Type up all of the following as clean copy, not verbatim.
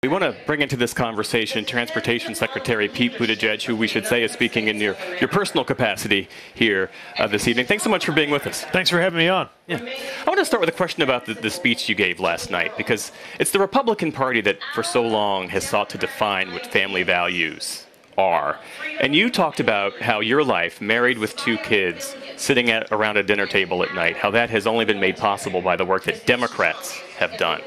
We want to bring into this conversation Transportation Secretary Pete Buttigieg, who we should say is speaking in your personal capacity here this evening. Thanks so much for being with us. Thanks for having me on. Yeah. I want to start with a question about the speech you gave last night, because it's the Republican Party that for so long has sought to define what family values are. And you talked about how your life, married with 2 kids, sitting around a dinner table at night, how that has only been made possible by the work that Democrats have done.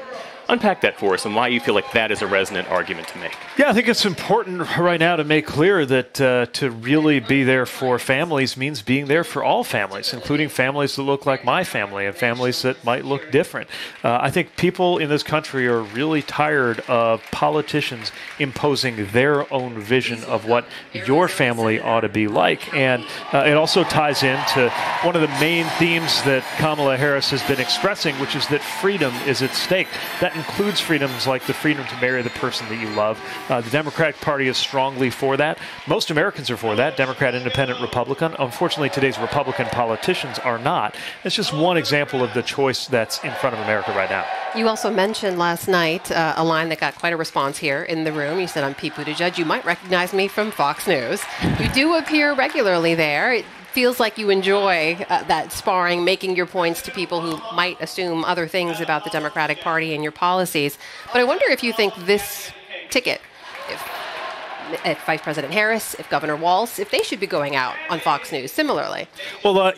Unpack that for us and why you feel like that is a resonant argument to make. Yeah, I think it's important right now to make clear that to really be there for families means being there for all families, including families that look like my family and families that might look different. I think people in this country are really tired of politicians imposing their own vision of what your family ought to be like. And it also ties into one of the main themes that Kamala Harris has been expressing, which is that freedom is at stake. That includes freedoms like the freedom to marry the person that you love. The Democratic Party is strongly for that. Most Americans are for that, Democrat, Independent, Republican. Unfortunately, today's Republican politicians are not. It's just one example of the choice that's in front of America right now. You also mentioned last night a line that got quite a response here in the room. You said, "I'm Pete Buttigieg. You might recognize me from Fox News." You do appear regularly there. It feels like you enjoy that sparring, making your points to people who might assume other things about the Democratic Party and your policies. But I wonder if you think this ticket, if Vice President Harris, if Governor Walz, if they should be going out on Fox News similarly. Well,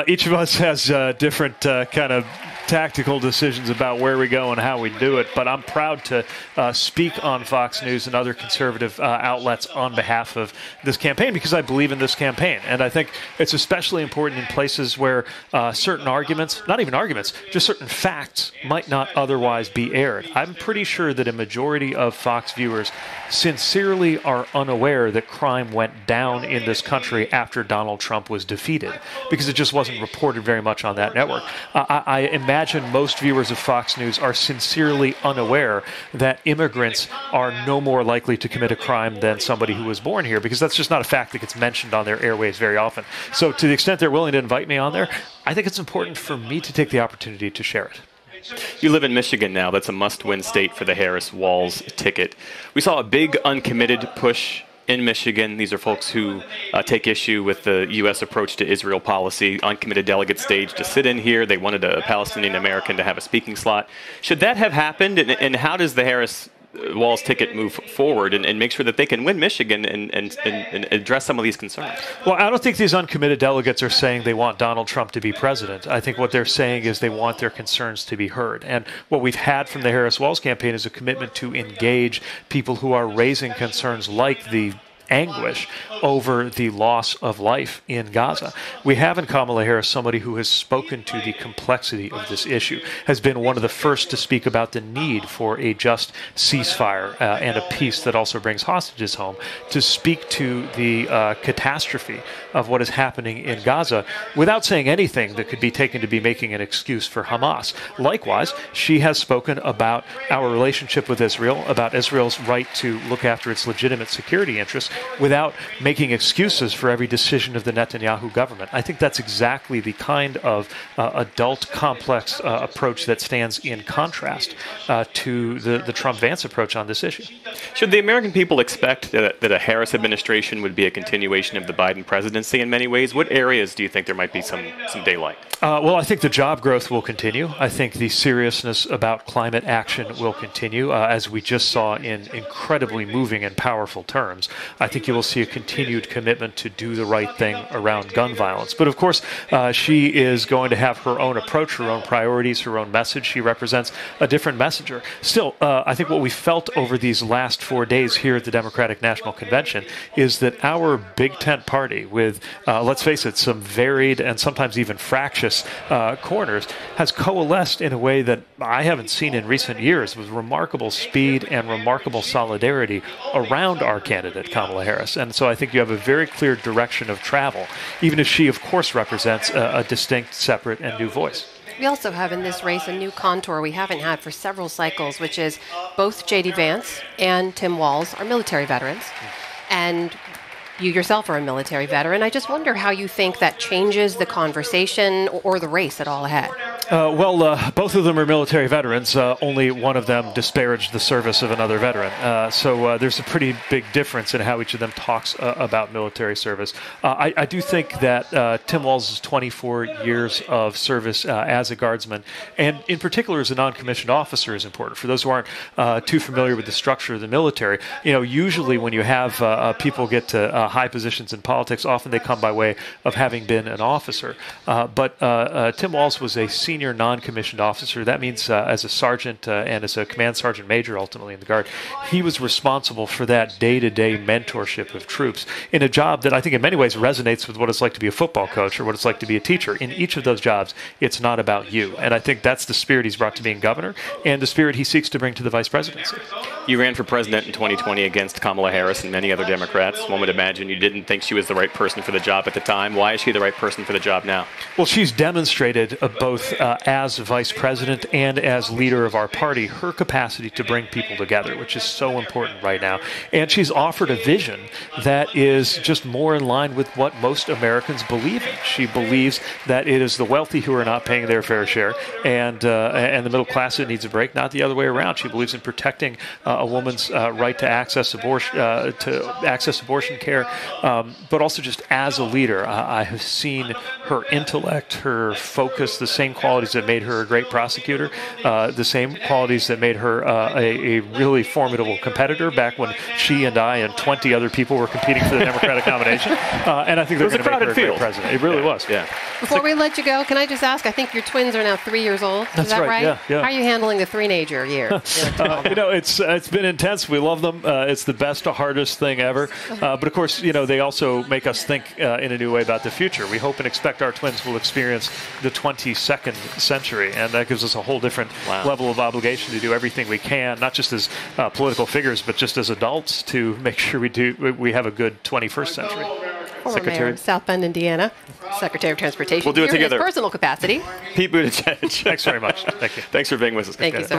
each of us has different kind of tactical decisions about where we go and how we do it, but I'm proud to speak on Fox News and other conservative outlets on behalf of this campaign because I believe in this campaign. And I think it's especially important in places where certain arguments, not even arguments, just certain facts might not otherwise be aired. I'm pretty sure that a majority of Fox viewers sincerely are unaware that crime went down in this country after Donald Trump was defeated because it just wasn't reported very much on that network. I imagine most viewers of Fox News are sincerely unaware that immigrants are no more likely to commit a crime than somebody who was born here, because that's just not a fact that gets mentioned on their airwaves very often. So to the extent they're willing to invite me on there, I think it's important for me to take the opportunity to share it. You live in Michigan now. That's a must-win state for the Harris-Walz ticket. We saw a big uncommitted push in Michigan. These are folks who take issue with the U.S. approach to Israel policy. Uncommitted delegates staged to sit in here. They wanted a Palestinian American to have a speaking slot. Should that have happened? And how does the Harris-Walz ticket move forward and make sure that they can win Michigan and address some of these concerns? Well, I don't think these uncommitted delegates are saying they want Donald Trump to be president. I think what they're saying is they want their concerns to be heard. And what we've had from the Harris-Walz campaign is a commitment to engage people who are raising concerns like the anguish over the loss of life in Gaza. We have in Kamala Harris somebody who has spoken to the complexity of this issue, has been one of the first to speak about the need for a just ceasefire and a peace that also brings hostages home, to speak to the catastrophe of what is happening in Gaza without saying anything that could be taken to be making an excuse for Hamas. Likewise, she has spoken about our relationship with Israel, about Israel's right to look after its legitimate security interests, without making excuses for every decision of the Netanyahu government. I think that's exactly the kind of adult, complex approach that stands in contrast to the Trump-Vance approach on this issue. Should the American people expect that a Harris administration would be a continuation of the Biden presidency in many ways? What areas do you think there might be some daylight? Well, I think the job growth will continue. I think the seriousness about climate action will continue, as we just saw in incredibly moving and powerful terms. I think you will see a continued commitment to do the right thing around gun violence. But of course, she is going to have her own approach, her own priorities, her own message. She represents a different messenger. Still, I think what we felt over these last 4 days here at the Democratic National Convention is that our big tent party with, let's face it, some varied and sometimes even fractious corners has coalesced in a way that I haven't seen in recent years, with remarkable speed and remarkable solidarity around our candidate, Kamala Harris. And so I think you have a very clear direction of travel, even if she, of course, represents a distinct, separate, and new voice. We also have in this race a new contour we haven't had for several cycles, which is both J.D. Vance and Tim Walz are military veterans. And you yourself are a military veteran. I just wonder how you think that changes the conversation or the race at all ahead. Both of them are military veterans. Only one of them disparaged the service of another veteran. So there's a pretty big difference in how each of them talks about military service. I do think that Tim Walz' 24 years of service as a guardsman, and in particular as a non-commissioned officer, is important. For those who aren't too familiar with the structure of the military, usually when you have people get to high positions in politics, often they come by way of having been an officer. But Tim Walz was a senior non-commissioned officer. That means as a sergeant and as a command sergeant major ultimately in the Guard, he was responsible for that day-to-day mentorship of troops in a job that I think in many ways resonates with what it's like to be a football coach or what it's like to be a teacher. In each of those jobs, it's not about you. And I think that's the spirit he's brought to being governor and the spirit he seeks to bring to the vice presidency. You ran for president in 2020 against Kamala Harris and many other Democrats. One would imagine you didn't think she was the right person for the job at the time. Why is she the right person for the job now? Well, she's demonstrated both as vice president and as leader of our party, her capacity to bring people together, which is so important right now. And she's offered a vision that is just more in line with what most Americans believe in. She believes that it is the wealthy who are not paying their fair share and the middle class that needs a break, not the other way around. She believes in protecting a woman's right to access abortion care, but also just as a leader. I have seen her intellect, her focus, the same qualities that made her a great prosecutor, the same qualities that made her a really formidable competitor back when she and I and 20 other people were competing for the Democratic nomination. And I think they're going to make her a great president. It really was. Yeah. Before we let you go, can I just ask, I think your twins are now 3 years old. Is that right? Yeah. How are you handling the three-nager year? It's been intense. We love them. It's the best, hardest thing ever. But of course, they also make us think in a new way about the future. We hope and expect our twins will experience the 22nd century, and that gives us a whole different level of obligation to do everything we can, not just as political figures, but just as adults, to make sure we have a good 21st century. Former Mayor of South Bend, Indiana, Secretary of Transportation. We'll do it together. In his personal capacity. Pete Buttigieg. Thanks very much. Thank you. Thanks for being with us. Thank you, sir.